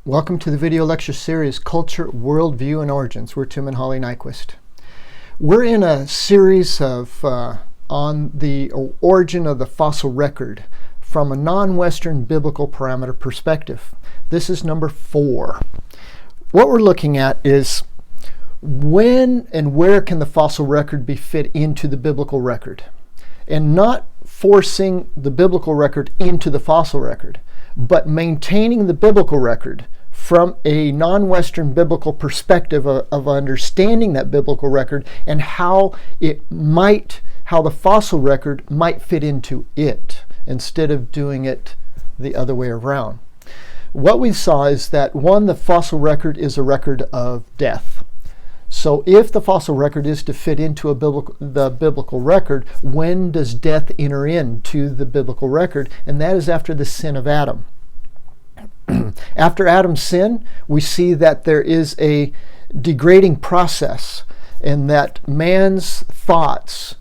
Welcome to the video lecture series, Culture, Worldview, and Origins. We're Tim and Holly Nyquist. We're in a series of on the origin of the fossil record from a non-Western biblical parameter perspective. This is number 4. What we're looking at is when and where can the fossil record be fit into the biblical record, and not forcing the biblical record into the fossil record, but maintaining the biblical record from a non-Western biblical perspective of understanding that biblical record and how the fossil record might fit into it instead of doing it the other way around. What we saw is that, one, the fossil record is a record of death. So if the fossil record is to fit into the biblical record, when does death enter into the biblical record? And that is after the sin of Adam. After Adam's sin, we see that there is a degrading process and that man's thoughts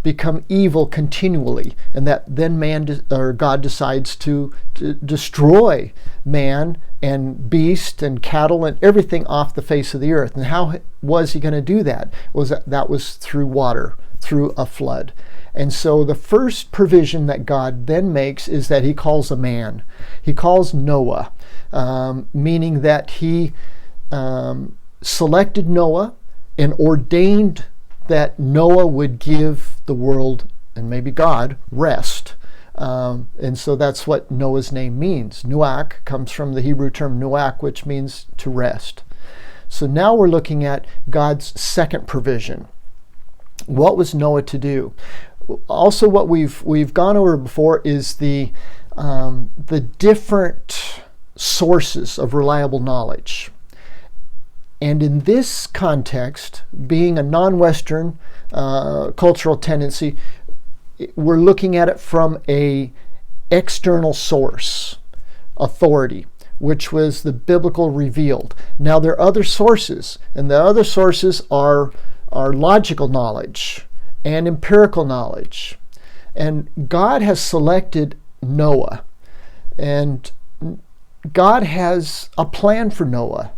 become evil continually, and that then God decides to destroy man and beast and cattle and everything off the face of the earth. And how was he going to do that? That was through water, through a flood. And so the first provision that God then makes is that he calls a man. He calls Noah, meaning that he selected Noah and ordained that Noah would give the world, and maybe God, rest. And so that's what Noah's name means. Nuach comes from the Hebrew term nuach, which means to rest. So now we're looking at God's second provision. What was Noah to do? Also, what we've gone over before is the different sources of reliable knowledge. And in this context, being a non-Western cultural tendency, we're looking at it from a external source, authority, which was the biblical revealed. Now there are other sources, and the other sources are logical knowledge and empirical knowledge. And God has selected Noah, and God has a plan for Noah.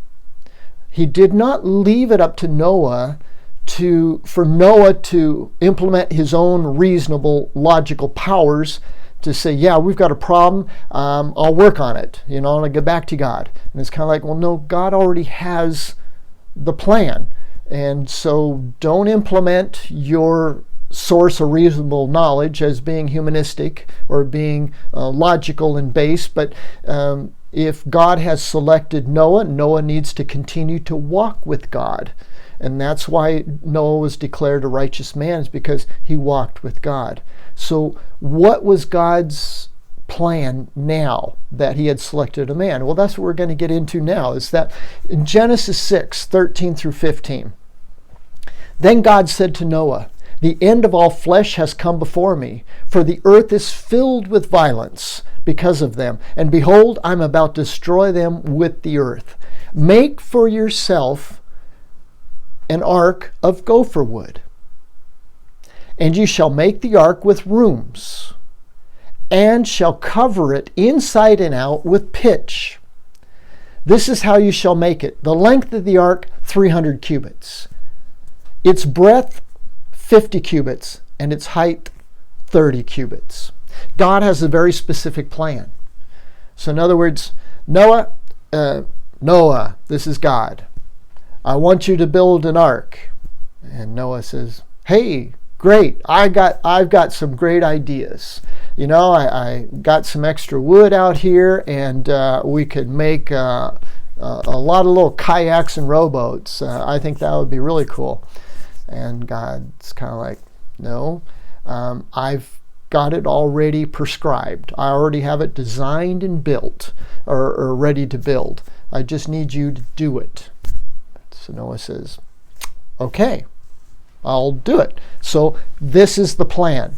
He did not leave it up to Noah for Noah to implement his own reasonable, logical powers to say, yeah, we've got a problem, I'll work on it, and I'll get back to God. And it's kind of like, well, no, God already has the plan. And so don't implement your source of reasonable knowledge as being humanistic or being logical and base, but if God has selected Noah, Noah needs to continue to walk with God. And that's why Noah was declared a righteous man, is because he walked with God. So what was God's plan now that he had selected a man? Well, that's what we're going to get into now, is that in Genesis 6:13 through 15. Then God said to Noah, "The end of all flesh has come before me, for the earth is filled with violence because of them. And behold, I'm about to destroy them with the earth. Make for yourself an ark of gopher wood. And you shall make the ark with rooms, and shall cover it inside and out with pitch. This is how you shall make it. The length of the ark, 300 cubits. Its breadth, 50 cubits, and its height, 30 cubits. God has a very specific plan. So in other words, Noah, this is God. I want you to build an ark. And Noah says, hey, great, I've got some great ideas. I got some extra wood out here, and we could make a lot of little kayaks and rowboats. I think that would be really cool. And God's kind of like, no, I've got it already prescribed. I already have it designed and built, or ready to build. I just need you to do it. So Noah says, okay, I'll do it. So this is the plan.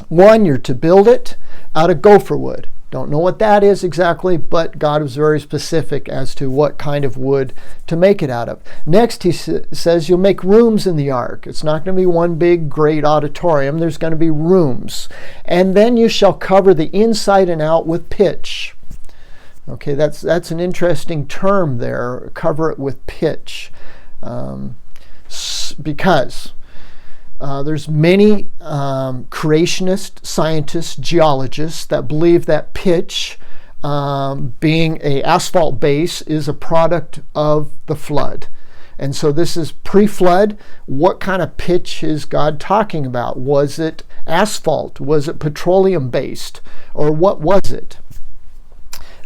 1, you're to build it out of gopher wood. Don't know what that is exactly, but God was very specific as to what kind of wood to make it out of. Next, he says you'll make rooms in the ark. It's not going to be one big, great auditorium. There's going to be rooms. And then you shall cover the inside and out with pitch. Okay, that's an interesting term there. Cover it with pitch, because there's many creationist scientists, geologists that believe that pitch, being a asphalt base, is a product of the flood. And so this is pre-flood. What kind of pitch is God talking about? Was it asphalt? Was it petroleum based? Or what was it?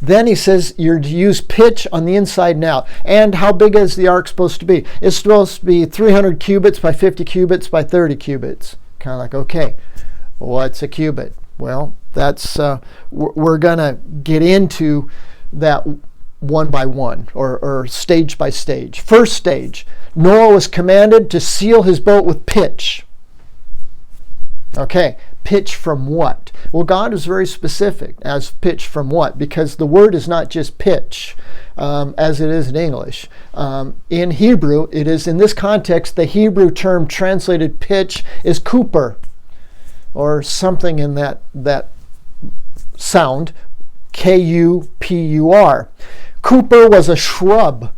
Then he says you're to use pitch on the inside and out. And how big is the ark supposed to be? It's supposed to be 300 cubits by 50 cubits by 30 cubits. Kind of like, okay, what's a cubit? Well, that's we're going to get into that one by one, or stage by stage. First stage, Noah was commanded to seal his boat with pitch. Okay, pitch from what? Well, God is very specific as pitch from what, because the word is not just pitch, as it is in English. In Hebrew, it is, in this context, the Hebrew term translated pitch is cooper, or something in that sound, K-U-P-U-R. Cooper was a shrub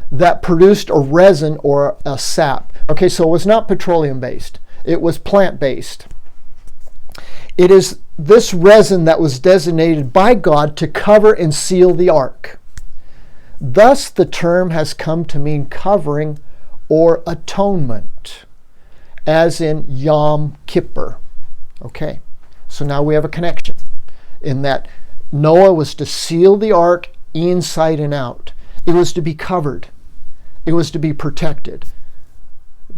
that produced a resin or a sap. Okay, so it was not petroleum-based. It was plant-based. It is this resin that was designated by God to cover and seal the ark. Thus, the term has come to mean covering or atonement, as in Yom Kippur. Okay, so now we have a connection in that Noah was to seal the ark inside and out. It was to be covered. It was to be protected.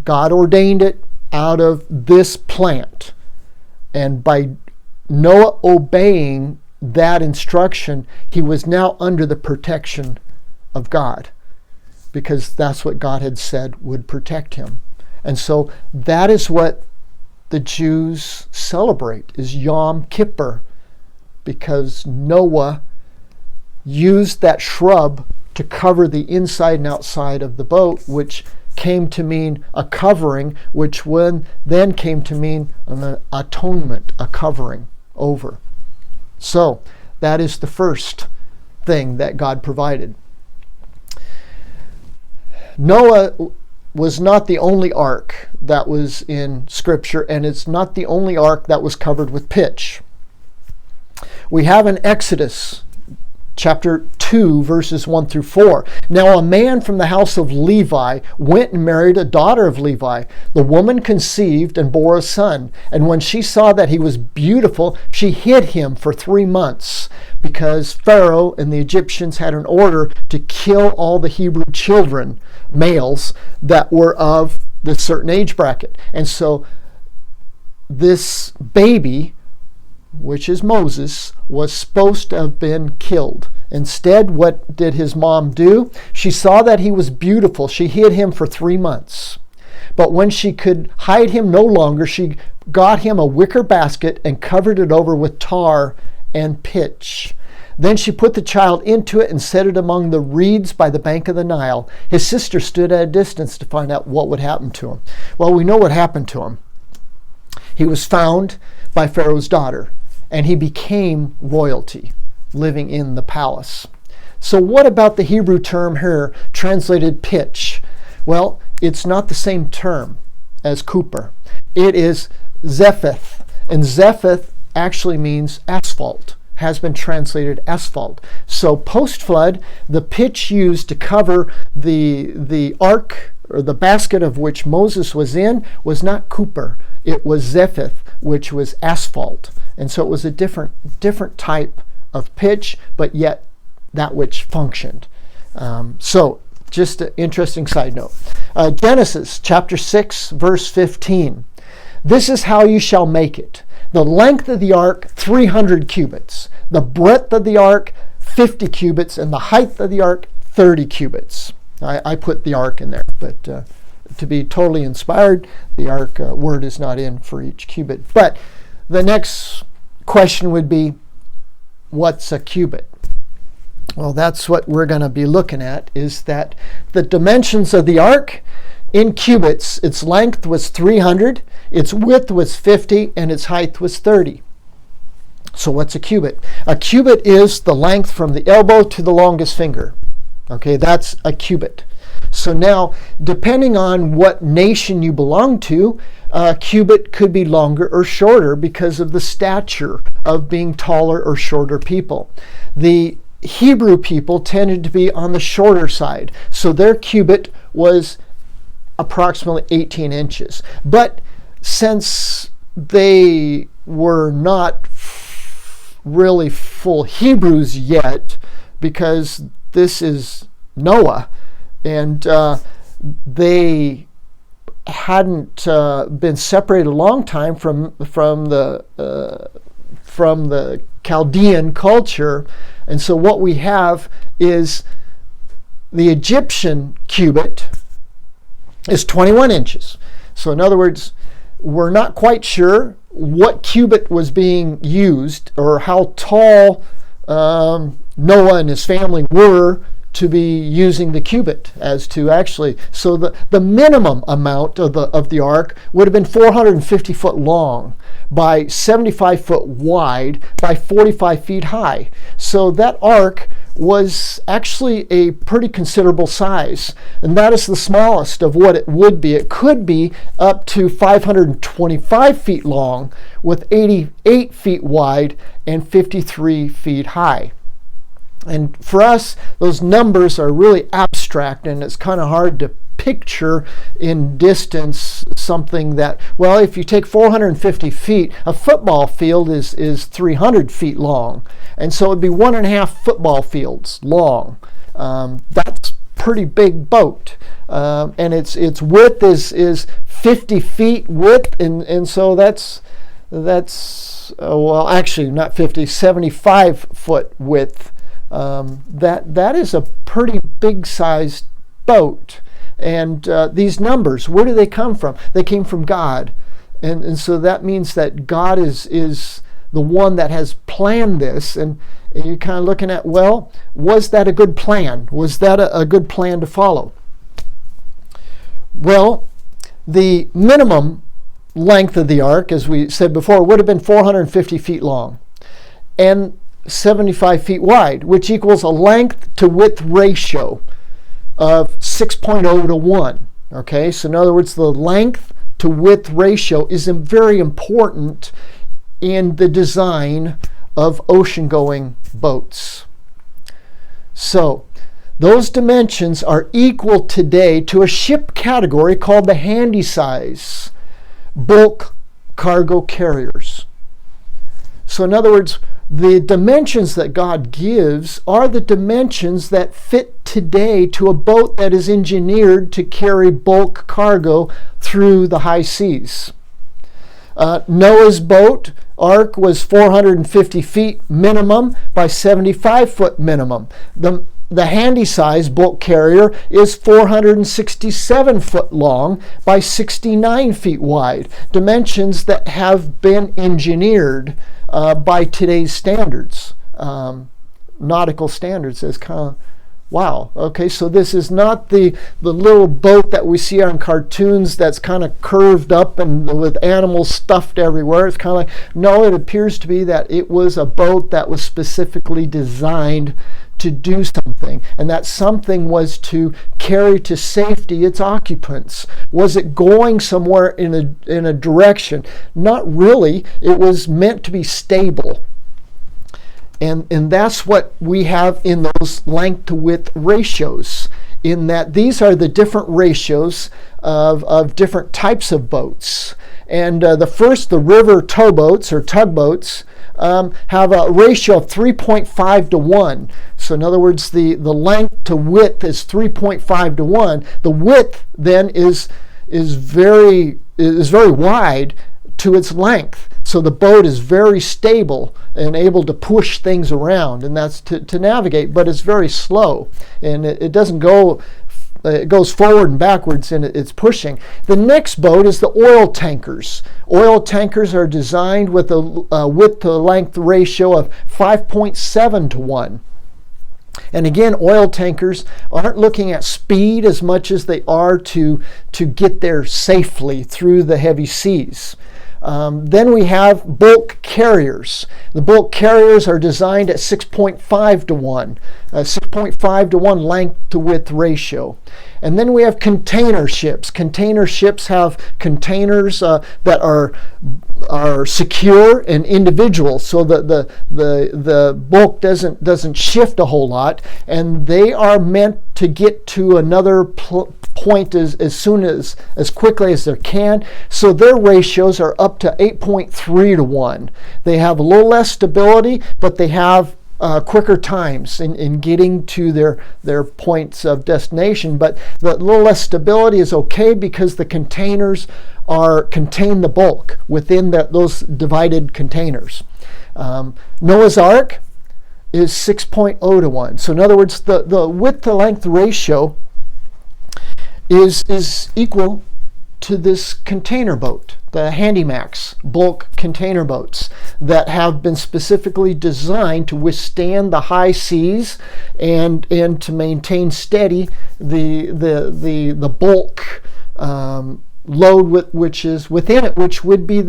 God ordained it out of this plant. And by Noah obeying that instruction, he was now under the protection of God, because that's what God had said would protect him. And so that is what the Jews celebrate, is Yom Kippur, because Noah used that shrub to cover the inside and outside of the boat, which came to mean a covering, which then came to mean an atonement, a covering over. So that is the first thing that God provided. Noah was not the only ark that was in Scripture, and it's not the only ark that was covered with pitch. We have in Exodus chapter 2, verses 1 through 4. Now a man from the house of Levi went and married a daughter of Levi. The woman conceived and bore a son. And when she saw that he was beautiful, she hid him for 3 months, because Pharaoh and the Egyptians had an order to kill all the Hebrew children, males, that were of this certain age bracket. And so this baby, which is Moses, was supposed to have been killed. Instead, what did his mom do? She saw that he was beautiful. She hid him for 3 months. But when she could hide him no longer, she got him a wicker basket and covered it over with tar and pitch. Then she put the child into it and set it among the reeds by the bank of the Nile. His sister stood at a distance to find out what would happen to him. Well, we know what happened to him. He was found by Pharaoh's daughter, and he became royalty, living in the palace. So what about the Hebrew term here, translated pitch? Well, it's not the same term as cooper. It is zepheth, and zepheth actually means asphalt, has been translated asphalt. So post-flood, the pitch used to cover the ark, or the basket of which Moses was in, was not cooper. It was zepheth, which was asphalt. And so it was a different type of pitch, but yet that which functioned. So just an interesting side note. Genesis chapter 6, verse 15. This is how you shall make it. The length of the ark, 300 cubits. The breadth of the ark, 50 cubits. And the height of the ark, 30 cubits. I put the ark in there, but to be totally inspired, the ark word is not in for each cubit. But the next question would be, what's a cubit? Well, that's what we're going to be looking at, is that the dimensions of the ark in cubits, its length was 300, its width was 50, and its height was 30. So what's a cubit? A cubit is the length from the elbow to the longest finger. Okay, that's a cubit. So now, depending on what nation you belong to, a cubit could be longer or shorter because of the stature of being taller or shorter people. The Hebrew people tended to be on the shorter side, so their cubit was approximately 18 inches. But since they were not really full Hebrews yet, because this is Noah, and they hadn't been separated a long time from the Chaldean culture, and so what we have is the Egyptian cubit is 21 inches. So in other words, we're not quite sure what cubit was being used or how tall Noah and his family were to be using the cubit as to actually. So the minimum amount of the ark would have been 450 foot long by 75 foot wide by 45 feet high. So that ark was actually a pretty considerable size, and that is the smallest of what it would be. It could be up to 525 feet long with 88 feet wide and 53 feet high. And for us, those numbers are really abstract, and it's kind of hard to picture in distance something that, well, if you take 450 feet, a football field is 300 feet long. And so it'd be 1.5 football fields long. That's pretty big boat. And its width is 50 feet width. And so that's well, actually not 50, 75 foot width. That is a pretty big sized boat. And these numbers, where do they come from? They came from God. And so that means that God is the one that has planned this. And you're kind of looking at, well, was that a good plan? Was that a good plan to follow? Well, the minimum length of the ark, as we said before, would have been 450 feet long and 75 feet wide, which equals a length to width ratio of 6.0 to 1. Okay, so in other words, the length to width ratio is very important in the design of ocean-going boats. So those dimensions are equal today to a ship category called the handysize bulk cargo carriers. So in other words, the dimensions that God gives are the dimensions that fit today to a boat that is engineered to carry bulk cargo through the high seas. Noah's boat, ark, was 450 feet minimum by 75 foot minimum. The handysize bulk carrier is 467 foot long by 69 feet wide, dimensions that have been engineered by today's standards, nautical standards. It's kind of, wow, okay, so this is not the little boat that we see on cartoons that's kind of curved up and with animals stuffed everywhere. It's kind of like, no, it appears to be that it was a boat that was specifically designed to do something, and that something was to carry to safety its occupants. Was it going somewhere in a direction? Not really. It was meant to be stable. And that's what we have in those length to width ratios, in that these are the different ratios of different types of boats. And the river towboats or tugboats have a ratio of 3.5 to 1. So in other words, the length to width is 3.5 to 1. The width then is very wide to its length. So the boat is very stable and able to push things around, and that's to navigate, but it's very slow, and it doesn't go, it goes forward and backwards, and it's pushing. The next boat is the oil tankers. Oil tankers are designed with a width to length ratio of 5.7 to 1. And again, oil tankers aren't looking at speed as much as they are to get there safely through the heavy seas. Then we have bulk carriers. The bulk carriers are designed at 6.5 to 1, 6.5 to 1 length to width ratio. And then we have container ships. Container ships have containers that are secure and individual, so that the bulk doesn't shift a whole lot, and they are meant to get to another point as quickly as they can. So their ratios are up to 8.3 to 1. They have a little less stability, but they have quicker times in getting to their points of destination. But the little less stability is okay because the containers contain the bulk within those divided containers. Noah's Ark is 6.0 to 1. So in other words, the width to length ratio is equal to this container boat, the Handymax bulk container boats that have been specifically designed to withstand the high seas and to maintain steady the bulk load which is within it, which would be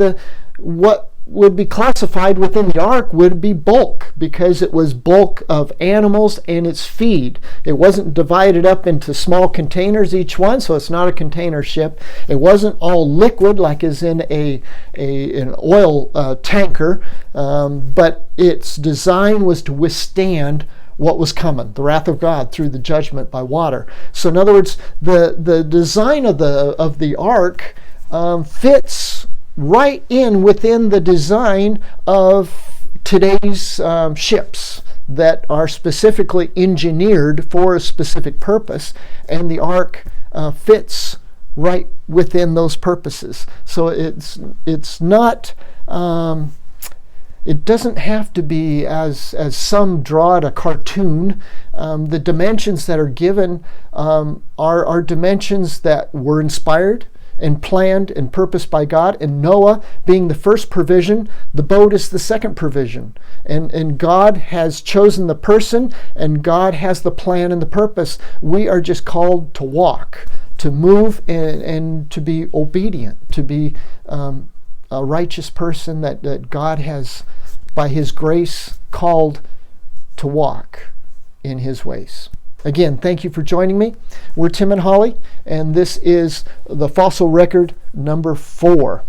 what would be classified within the ark would be bulk, because it was bulk of animals and its feed. It wasn't divided up into small containers each one, so it's not a container ship. It wasn't all liquid like is in an oil tanker, but its design was to withstand what was coming, the wrath of God through the judgment by water. So in other words, the design of the ark fits right in within the design of today's ships that are specifically engineered for a specific purpose, and the ark fits right within those purposes. So it's not it doesn't have to be as some draw it a cartoon. The dimensions that are given are dimensions that were inspired and planned and purposed by God, and Noah being the first provision, the boat is the second provision. And God has chosen the person, and God has the plan and the purpose. We are just called to walk, to move, and to be obedient, to be a righteous person that God has, by His grace, called to walk in His ways. Again, thank you for joining me. We're Tim and Holly, and this is the fossil record number 4.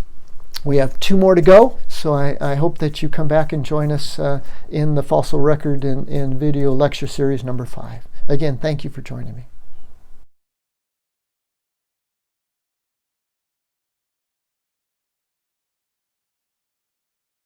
We have 2 more to go, so I hope that you come back and join us in the fossil record in video lecture series number 5. Again, thank you for joining me.